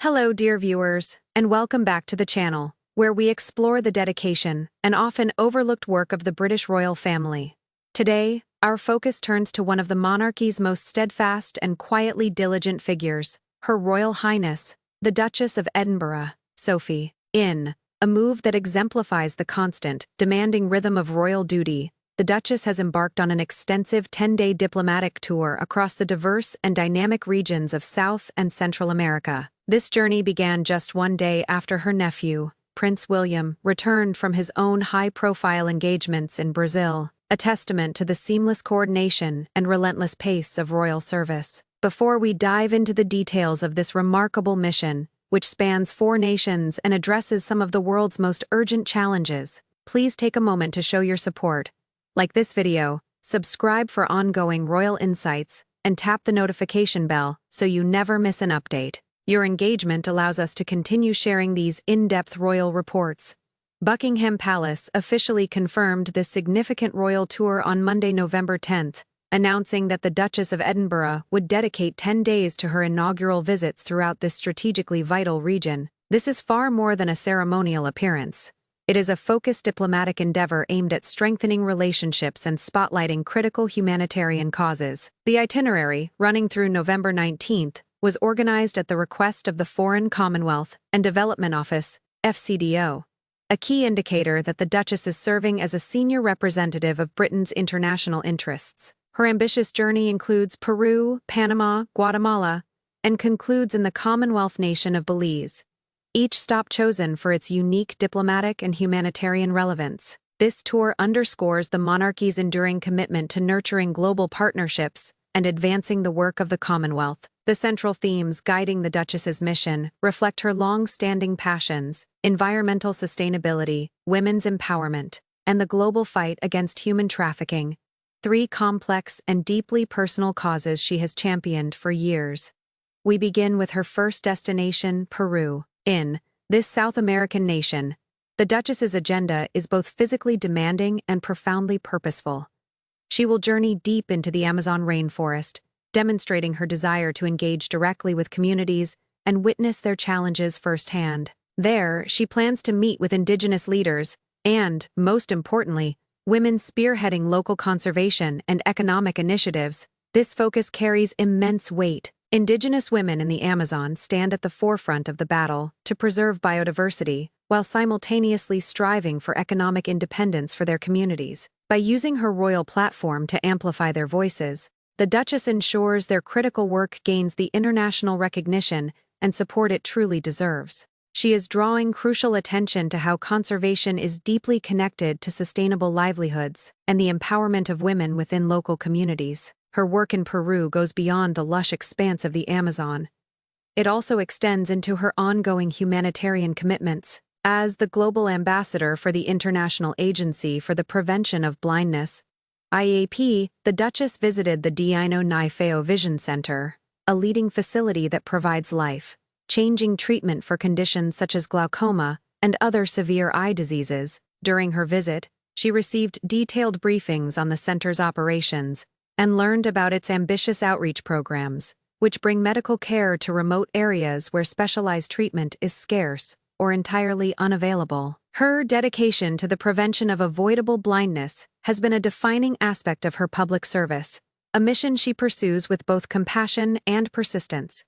Hello, dear viewers, and welcome back to the channel, where we explore the dedication and often overlooked work of the British royal family. Today, our focus turns to one of the monarchy's most steadfast and quietly diligent figures, Her Royal Highness, the Duchess of Edinburgh, Sophie. In a move that exemplifies the constant, demanding rhythm of royal duty, the Duchess has embarked on an extensive 10-day diplomatic tour across the diverse and dynamic regions of South and Central America. This journey began just one day after her nephew, Prince William, returned from his own high-profile engagements in Brazil, a testament to the seamless coordination and relentless pace of royal service. Before we dive into the details of this remarkable mission, which spans 4 nations and addresses some of the world's most urgent challenges, please take a moment to show your support. Like this video, subscribe for ongoing royal insights, and tap the notification bell so you never miss an update. Your engagement allows us to continue sharing these in-depth royal reports. Buckingham Palace officially confirmed this significant royal tour on Monday, November 10th, announcing that the Duchess of Edinburgh would dedicate 10 days to her inaugural visits throughout this strategically vital region. This is far more than a ceremonial appearance. It is a focused diplomatic endeavor aimed at strengthening relationships and spotlighting critical humanitarian causes. The itinerary, running through November 19th, was organized at the request of the Foreign Commonwealth and Development Office, FCDO, a key indicator that the Duchess is serving as a senior representative of Britain's international interests. Her ambitious journey includes Peru, Panama, Guatemala, and concludes in the Commonwealth nation of Belize, each stop chosen for its unique diplomatic and humanitarian relevance. This tour underscores the monarchy's enduring commitment to nurturing global partnerships and advancing the work of the Commonwealth. The central themes guiding the Duchess's mission reflect her long-standing passions: environmental sustainability, women's empowerment, and the global fight against human trafficking, 3 complex and deeply personal causes she has championed for years. We begin with her first destination, Peru. In this South American nation, the Duchess's agenda is both physically demanding and profoundly purposeful. She will journey deep into the Amazon rainforest, demonstrating her desire to engage directly with communities and witness their challenges firsthand. There, she plans to meet with indigenous leaders and, most importantly, women spearheading local conservation and economic initiatives. This focus carries immense weight. Indigenous women in the Amazon stand at the forefront of the battle to preserve biodiversity while simultaneously striving for economic independence for their communities. By using her royal platform to amplify their voices, the Duchess ensures their critical work gains the international recognition and support it truly deserves. She is drawing crucial attention to how conservation is deeply connected to sustainable livelihoods and the empowerment of women within local communities. Her work in Peru goes beyond the lush expanse of the Amazon. It also extends into her ongoing humanitarian commitments. As the global ambassador for the International Agency for the Prevention of Blindness, IAP, the Duchess visited the Dino Nifeo Vision Center, a leading facility that provides life-changing treatment for conditions such as glaucoma and other severe eye diseases. During her visit, she received detailed briefings on the center's operations and learned about its ambitious outreach programs, which bring medical care to remote areas where specialized treatment is scarce or entirely unavailable. Her dedication to the prevention of avoidable blindness has been a defining aspect of her public service, a mission she pursues with both compassion and persistence.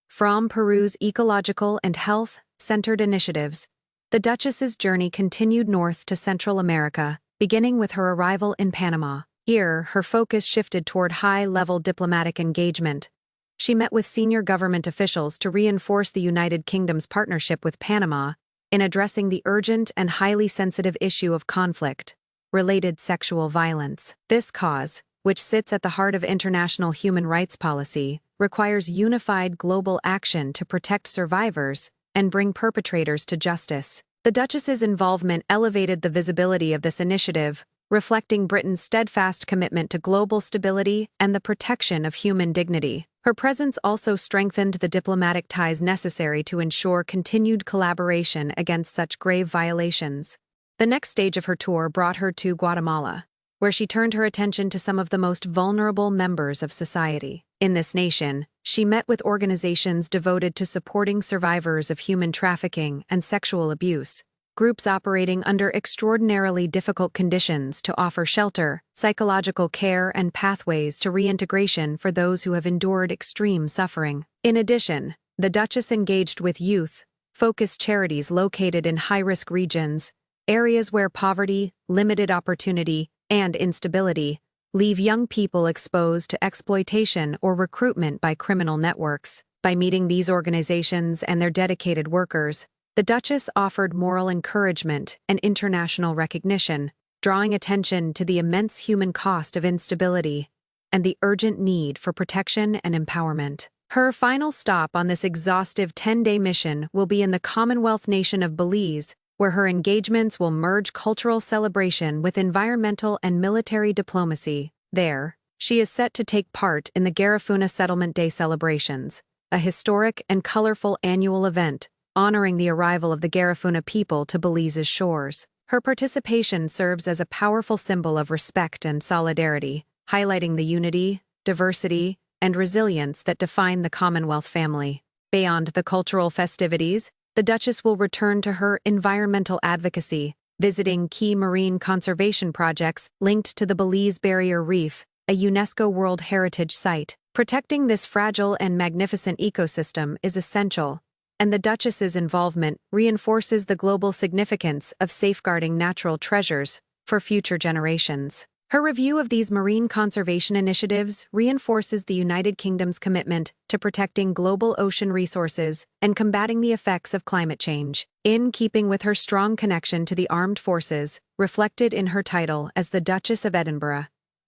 From Peru's ecological and health-centered initiatives, the Duchess's journey continued north to Central America, beginning with her arrival in Panama. Here, her focus shifted toward high-level diplomatic engagement. She met with senior government officials to reinforce the United Kingdom's partnership with Panama in addressing the urgent and highly sensitive issue of conflict-related sexual violence. This cause, which sits at the heart of international human rights policy, requires unified global action to protect survivors and bring perpetrators to justice. The Duchess's involvement elevated the visibility of this initiative, reflecting Britain's steadfast commitment to global stability and the protection of human dignity. Her presence also strengthened the diplomatic ties necessary to ensure continued collaboration against such grave violations. The next stage of her tour brought her to Guatemala, where she turned her attention to some of the most vulnerable members of society. In this nation, she met with organizations devoted to supporting survivors of human trafficking and sexual abuse, groups operating under extraordinarily difficult conditions to offer shelter, psychological care, and pathways to reintegration for those who have endured extreme suffering. In addition, the Duchess engaged with youth-focused charities located in high-risk regions, areas where poverty, limited opportunity, and instability leave young people exposed to exploitation or recruitment by criminal networks. By meeting these organizations and their dedicated workers, the Duchess offered moral encouragement and international recognition, drawing attention to the immense human cost of instability and the urgent need for protection and empowerment. Her final stop on this exhaustive 10-day mission will be in the Commonwealth nation of Belize, where her engagements will merge cultural celebration with environmental and military diplomacy. There, she is set to take part in the Garifuna Settlement Day celebrations, a historic and colorful annual event honoring the arrival of the Garifuna people to Belize's shores. Her participation serves as a powerful symbol of respect and solidarity, highlighting the unity, diversity, and resilience that define the Commonwealth family. Beyond the cultural festivities, the Duchess will return to her environmental advocacy, visiting key marine conservation projects linked to the Belize Barrier Reef, a UNESCO World Heritage Site. Protecting this fragile and magnificent ecosystem is essential, and the Duchess's involvement reinforces the global significance of safeguarding natural treasures for future generations. Her review of these marine conservation initiatives reinforces the United Kingdom's commitment to protecting global ocean resources and combating the effects of climate change. In keeping with her strong connection to the armed forces, reflected in her title as the Duchess of Edinburgh,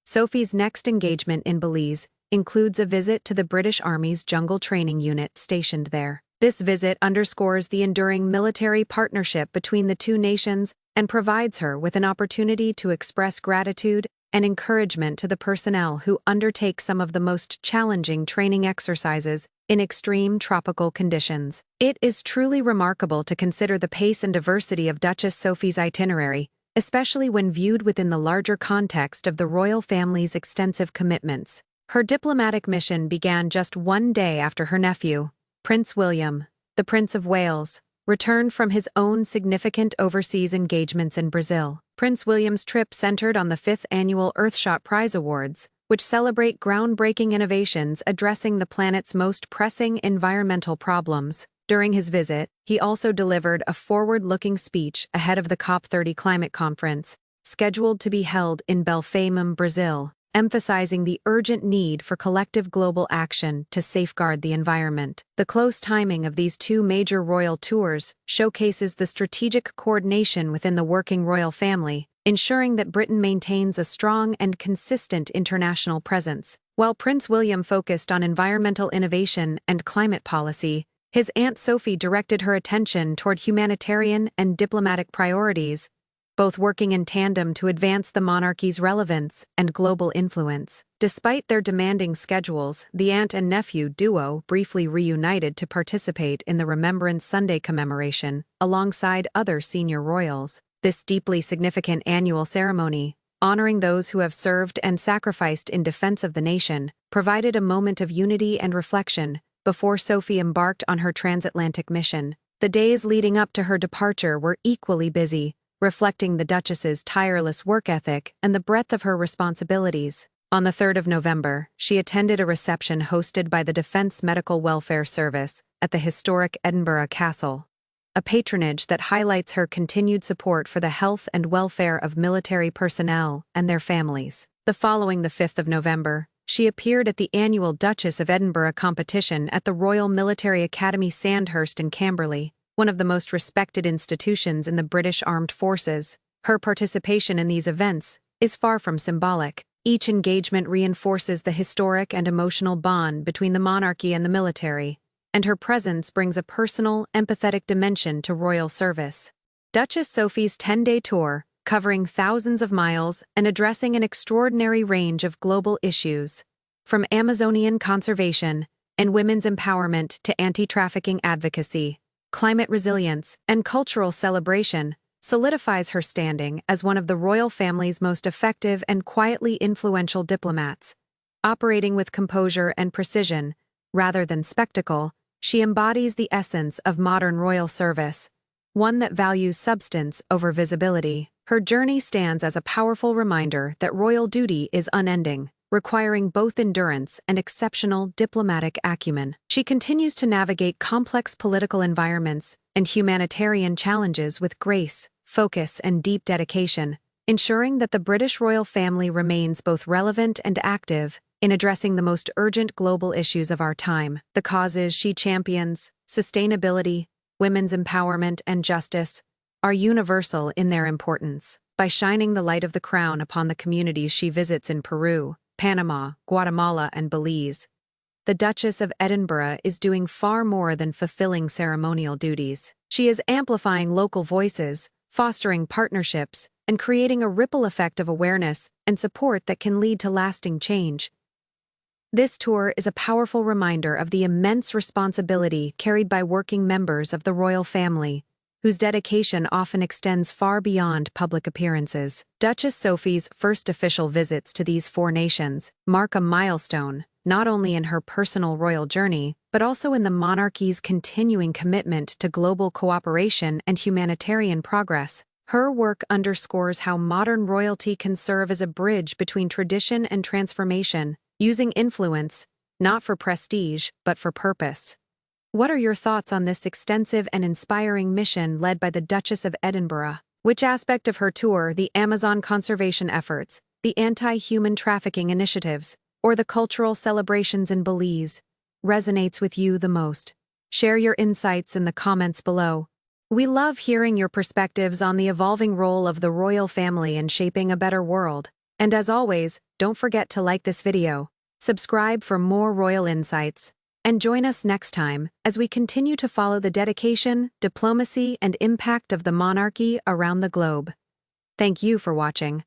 Sophie's next engagement in Belize includes a visit to the British Army's Jungle Training Unit stationed there. This visit underscores the enduring military partnership between the two nations and provides her with an opportunity to express gratitude and encouragement to the personnel who undertake some of the most challenging training exercises in extreme tropical conditions. It is truly remarkable to consider the pace and diversity of Duchess Sophie's itinerary, especially when viewed within the larger context of the royal family's extensive commitments. Her diplomatic mission began just one day after her nephew, Prince William, the Prince of Wales, returned from his own significant overseas engagements in Brazil. Prince William's trip centered on the 5th annual Earthshot Prize Awards, which celebrate groundbreaking innovations addressing the planet's most pressing environmental problems. During his visit, he also delivered a forward-looking speech ahead of the COP30 climate conference, scheduled to be held in Belfamem, Brazil, emphasizing the urgent need for collective global action to safeguard the environment. The close timing of these two major royal tours showcases the strategic coordination within the working royal family, ensuring that Britain maintains a strong and consistent international presence. While Prince William focused on environmental innovation and climate policy, his Aunt Sophie directed her attention toward humanitarian and diplomatic priorities, both working in tandem to advance the monarchy's relevance and global influence. Despite their demanding schedules, the aunt and nephew duo briefly reunited to participate in the Remembrance Sunday commemoration alongside other senior royals. This deeply significant annual ceremony, honoring those who have served and sacrificed in defense of the nation, provided a moment of unity and reflection before Sophie embarked on her transatlantic mission. The days leading up to her departure were equally busy, reflecting the Duchess's tireless work ethic and the breadth of her responsibilities. On the 3rd of November, she attended a reception hosted by the Defence Medical Welfare Service at the historic Edinburgh Castle, a patronage that highlights her continued support for the health and welfare of military personnel and their families. Following the 5th of November, she appeared at the annual Duchess of Edinburgh competition at the Royal Military Academy Sandhurst in Camberley, one of the most respected institutions in the British Armed Forces. Her participation in these events is far from symbolic. Each engagement reinforces the historic and emotional bond between the monarchy and the military, and her presence brings a personal, empathetic dimension to royal service. Duchess Sophie's 10-day tour, covering thousands of miles and addressing an extraordinary range of global issues, from Amazonian conservation and women's empowerment to anti-trafficking advocacy, climate resilience, and cultural celebration, solidifies her standing as one of the royal family's most effective and quietly influential diplomats. Operating with composure and precision, rather than spectacle, she embodies the essence of modern royal service, one that values substance over visibility. Her journey stands as a powerful reminder that royal duty is unending, requiring both endurance and exceptional diplomatic acumen. She continues to navigate complex political environments and humanitarian challenges with grace, focus, and deep dedication, ensuring that the British royal family remains both relevant and active in addressing the most urgent global issues of our time. The causes she champions, sustainability, women's empowerment, and justice, are universal in their importance. By shining the light of the crown upon the communities she visits in Peru, Panama, Guatemala, and Belize, the Duchess of Edinburgh is doing far more than fulfilling ceremonial duties. She is amplifying local voices, fostering partnerships, and creating a ripple effect of awareness and support that can lead to lasting change. This tour is a powerful reminder of the immense responsibility carried by working members of the royal family, whose dedication often extends far beyond public appearances. Duchess Sophie's first official visits to these four nations mark a milestone, not only in her personal royal journey, but also in the monarchy's continuing commitment to global cooperation and humanitarian progress. Her work underscores how modern royalty can serve as a bridge between tradition and transformation, using influence, not for prestige, but for purpose. What are your thoughts on this extensive and inspiring mission led by the Duchess of Edinburgh? Which aspect of her tour, the Amazon conservation efforts, the anti-human trafficking initiatives, or the cultural celebrations in Belize, resonates with you the most? Share your insights in the comments below. We love hearing your perspectives on the evolving role of the royal family in shaping a better world. And as always, don't forget to like this video, subscribe for more royal insights, and join us next time as we continue to follow the dedication, diplomacy, and impact of the monarchy around the globe. Thank you for watching.